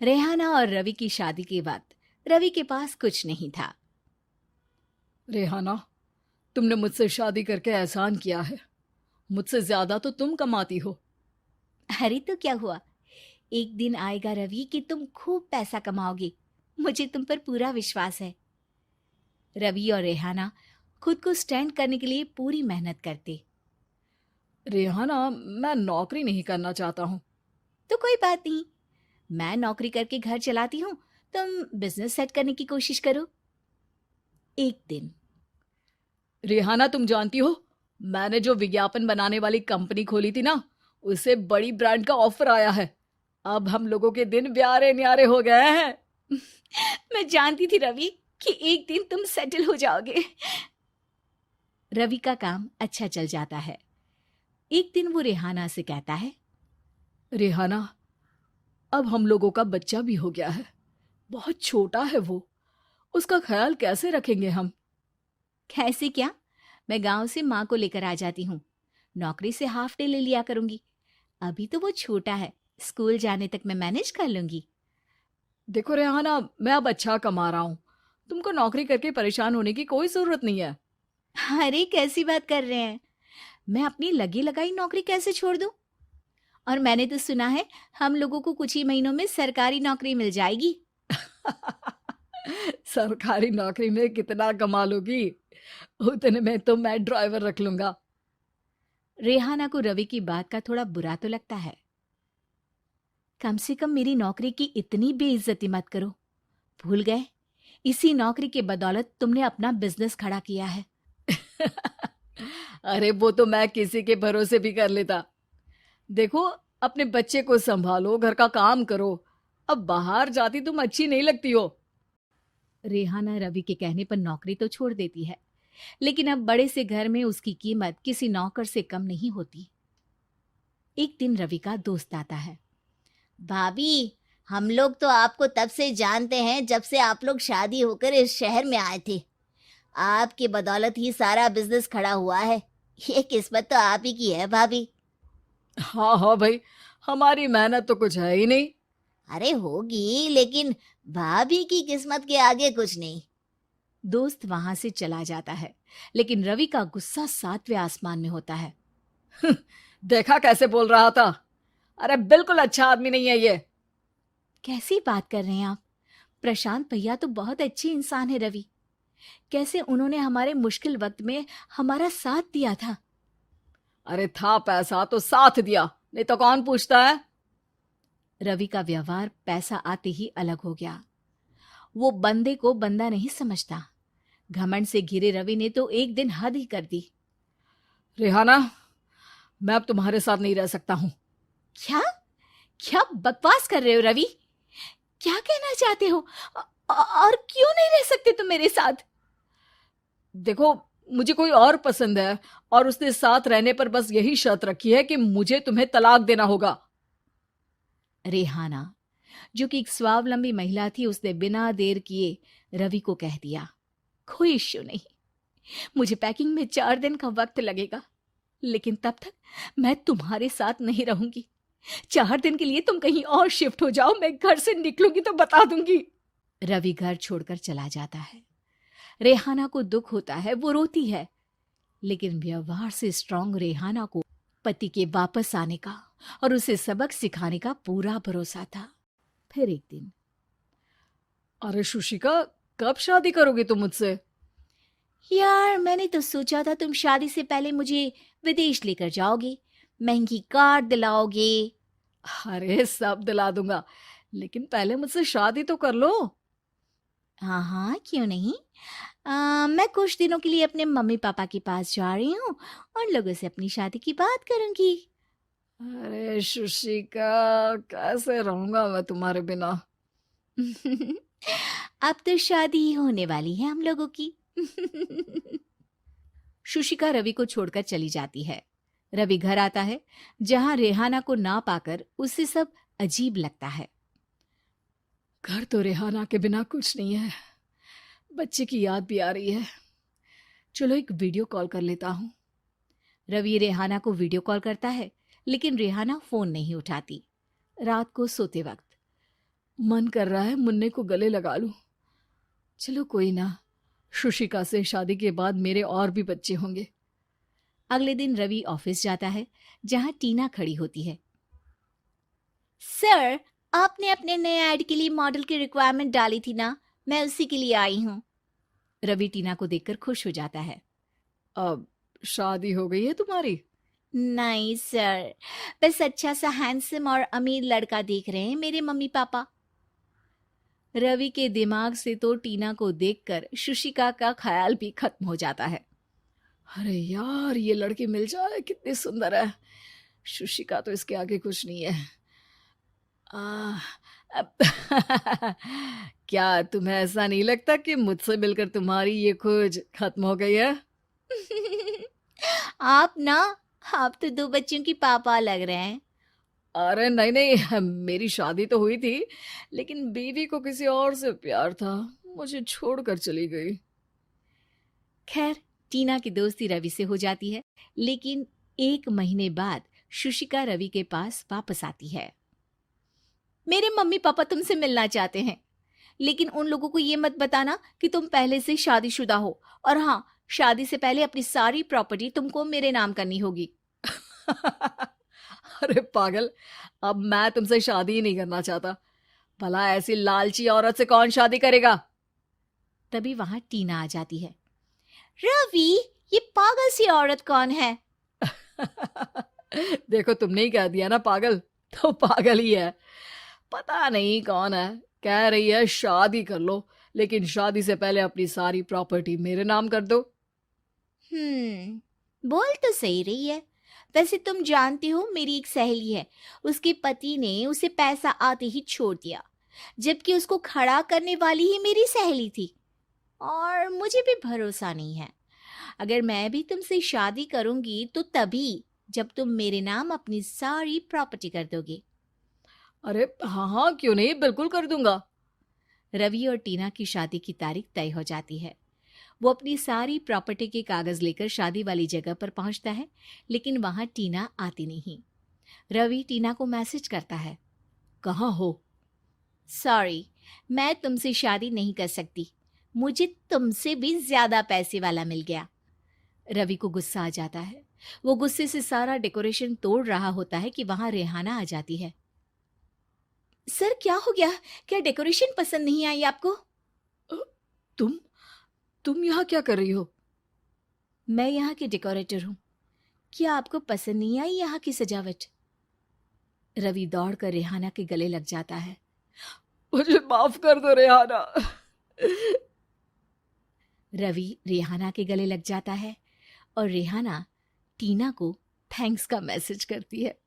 रेहाना और रवि की शादी के बाद रवि के पास कुछ नहीं था। रेहाना, तुमने मुझसे शादी करके एहसान किया है। मुझसे ज्यादा तो तुम कमाती हो। अरे तो क्या हुआ, एक दिन आएगा रवि कि तुम खूब पैसा कमाओगे। मुझे तुम पर पूरा विश्वास है। रवि और रेहाना खुद को स्टैंड करने के लिए पूरी मेहनत करते। रेहाना, मैं नौकरी नहीं करना चाहता हूँ। तो कोई बात नहीं, मैं नौकरी करके घर चलाती हूँ, तुम बिजनेस सेट करने की कोशिश करो। एक दिन रेहाना, तुम जानती हो, मैंने जो विज्ञापन बनाने वाली कंपनी खोली थी ना, उसे बड़ी ब्रांड का ऑफर आया है। अब हम लोगों के दिन ब्यारे न्यारे हो गए हैं। मैं जानती थी रवि कि एक दिन तुम सेटल हो जाओगे। रवि का काम अच्छा चल जाता है। एक दिन वो रेहाना से कहता है, रेहाना, अब हम लोगों का बच्चा भी हो गया है। बहुत छोटा है वो। उसका ख्याल कैसे रखेंगे हम? कैसे क्या, मैं गांव से माँ को लेकर आ जाती हूँ। नौकरी से हाफ डे ले लिया करूंगी। अभी तो वो छोटा है, स्कूल जाने तक मैं मैनेज कर लूंगी। देखो रेहाना, मैं अब अच्छा कमा रहा हूँ। तुमको नौकरी करके परेशान होने की कोई जरूरत नहीं है। अरे कैसी बात कर रहे हैं, मैं अपनी लगी लगाई नौकरी कैसे छोड़ दूं? और मैंने तो सुना है हम लोगों को कुछ ही महीनों में सरकारी नौकरी मिल जाएगी। सरकारी नौकरी में कितना कमा लोगी? उतने में तो मैं ड्राइवर रख लूंगा। रेहाना को रवि की बात का थोड़ा बुरा तो लगता है। कम से कम मेरी नौकरी की इतनी बेइज्जती मत करो। भूल गए, इसी नौकरी के बदौलत तुमने अपना बिजनेस खड़ा किया है। अरे वो तो मैं किसी के भरोसे भी कर लेता। देखो, अपने बच्चे को संभालो, घर का काम करो। अब बाहर जाती तुम अच्छी नहीं लगती हो। रेहाना रवि के कहने पर नौकरी तो छोड़ देती है, लेकिन अब बड़े से घर में उसकी कीमत किसी नौकर से कम नहीं होती। एक दिन रवि का दोस्त आता है। भाभी, हम लोग तो आपको तब से जानते हैं जब से आप लोग शादी होकर इस शहर में आए थे। आपकी बदौलत ही सारा बिजनेस खड़ा हुआ है। ये किस्मत तो आप ही की है भाभी। हाँ हाँ भाई, हमारी मेहनत तो कुछ है ही नहीं। अरे होगी, लेकिन भाभी की किस्मत के आगे कुछ नहीं। दोस्त वहां से चला जाता है, लेकिन रवि का गुस्सा सातवें आसमान में होता है। देखा कैसे बोल रहा था? अरे बिल्कुल अच्छा आदमी नहीं है ये। कैसी बात कर रहे हैं आप? प्रशांत भैया तो बहुत अच्छे इंसान है रवि। कैसे उन्होंने हमारे मुश्किल वक्त में हमारा साथ दिया था। अरे था पैसा तो साथ दिया, नहीं तो कौन पूछता है? रवि का व्यवहार पैसा आते ही अलग हो गया। वो बंदे को बंदा नहीं समझता। घमंड से घिरे रवि ने तो एक दिन हद ही कर दी। रेहाना, मैं अब तुम्हारे साथ नहीं रह सकता हूँ। क्या क्या बकवास कर रहे हो रवि? क्या कहना चाहते हो? और क्यों नहीं रह सकते तुम मेरे साथ? देखो, मुझे कोई और पसंद है, और उसने साथ रहने पर बस यही शर्त रखी है कि मुझे तुम्हें तलाक देना होगा। रेहाना, जो कि एक स्वावलंबी महिला थी, उसने बिना देर किए रवि को कह दिया, कोई इश्यू नहीं, मुझे पैकिंग में 4 दिन का वक्त लगेगा, लेकिन तब तक मैं तुम्हारे साथ नहीं रहूंगी। 4 दिन के लिए तुम कहीं और शिफ्ट हो जाओ, मैं घर से निकलूंगी तो बता दूंगी। रवि घर छोड़कर चला जाता है। रेहाना को दुख होता है, वो रोती है, लेकिन व्यवहार से स्ट्रांग रेहाना को पति के वापस आने का और उसे सबक सिखाने का पूरा भरोसा था। फिर एक दिन, अरे शुशिका, कब शादी करोगी तुम मुझसे? यार मैंने तो सोचा था तुम शादी से पहले मुझे विदेश लेकर जाओगे, महंगी कार दिलाओगे। अरे सब दिला दूंगा, लेकिन पहले मुझसे शादी तो कर लो। हाँ हाँ, क्यों नहीं। मैं कुछ दिनों के लिए अपने मम्मी पापा के पास जा रही हूँ और लोगों से अपनी शादी की बात करूंगी। अरे शुशिका, कैसे रहूंगा मैं तुम्हारे बिना? अब तो शादी ही होने वाली है हम लोगों की। शुशिका रवि को छोड़कर चली जाती है। रवि घर आता है, जहां रेहाना को ना पाकर उसे सब अजीब लगता है। घर तो रेहाना के बिना कुछ नहीं है। बच्चे की याद भी आ रही है। चलो एक वीडियो कॉल कर लेता हूँ। रवि रेहाना को वीडियो कॉल करता है, लेकिन रेहाना फोन नहीं उठाती। रात को सोते वक्त, मन कर रहा है मुन्ने को गले लगा लूं। चलो कोई ना, शुशिका से शादी के बाद मेरे और भी बच्चे होंगे। अगले दिन रवि ऑफिस जाता है, जहां टीना खड़ी होती है। सर, आपने अपने नए ऐड के लिए मॉडल की रिक्वायरमेंट डाली थी ना, मैं उसी के लिए आई हूँ। रवि टीना को देखकर खुश हो जाता है। अब शादी हो गई है तुम्हारी? नहीं सर, बस अच्छा सा हैंडसम और अमीर लड़का देख रहे हैं मेरे मम्मी पापा। रवि के दिमाग से तो टीना को देखकर शुशिका का ख्याल भी खत्म हो जाता है। अरे यार, ये लड़की मिल जाए कितनी सुंदर है। शुशिका तो इसके आगे कुछ नहीं है। आ, अब क्या तुम्हें ऐसा नहीं लगता कि मुझसे मिलकर तुम्हारी ये खोज खत्म हो गई है? आप ना, आप तो 2 बच्चों की पापा लग रहे हैं। अरे नहीं नहीं, मेरी शादी तो हुई थी, लेकिन बीवी को किसी और से प्यार था, मुझे छोड़कर चली गई। खैर, टीना की दोस्ती रवि से हो जाती है, लेकिन 1 महीने बाद शुशिका रवि के पास वापस आती है। मेरे मम्मी पापा तुमसे मिलना चाहते हैं, लेकिन उन लोगों को ये मत बताना कि तुम पहले से शादीशुदा हो, और हाँ, शादी से पहले अपनी सारी प्रॉपर्टी तुमको मेरे नाम करनी होगी। अरे पागल, अब मैं तुमसे शादी ही नहीं करना चाहता। भला ऐसी लालची औरत से कौन शादी करेगा? तभी वहां टीना आ जाती है। रवि, ये पागल सी औरत कौन है? देखो, तुमने ही कह दिया ना पागल, तो पागल ही है। पता नहीं कौन है, कह रही है शादी कर लो, लेकिन शादी से पहले अपनी सारी प्रॉपर्टी मेरे नाम कर दो। बोल तो सही रही है। वैसे तुम जानती हो, मेरी एक सहेली है, उसके पति ने उसे पैसा आते ही छोड़ दिया, जबकि उसको खड़ा करने वाली ही मेरी सहेली थी। और मुझे भी भरोसा नहीं है। अगर मैं भी तुमसे शादी करूंगी तो तभी जब तुम मेरे नाम अपनी सारी प्रॉपर्टी कर दोगे। अरे हाँ हाँ, क्यों नहीं, बिल्कुल कर दूंगा। रवि और टीना की शादी की तारीख तय हो जाती है। वो अपनी सारी प्रॉपर्टी के कागज लेकर शादी वाली जगह पर पहुंचता है, लेकिन वहां टीना आती नहीं। रवि टीना को मैसेज करता है। कहाँ हो? सॉरी, मैं तुमसे शादी नहीं कर सकती, मुझे तुमसे भी ज्यादा पैसे वाला मिल गया। रवि को गुस्सा आ जाता है। वो गुस्से से सारा डेकोरेशन तोड़ रहा होता है कि वहां रेहाना आ जाती है। सर, क्या हो गया? क्या डेकोरेशन पसंद नहीं आई आपको? अ, तुम यहाँ क्या कर रही हो? मैं यहाँ की डेकोरेटर हूँ। क्या आपको पसंद नहीं आई यहाँ की सजावट? रवि दौड़कर रेहाना के गले लग जाता है। मुझे माफ कर दो रेहाना। रवि रेहाना के गले लग जाता है और रेहाना टीना को थैंक्स का मैसेज करती है।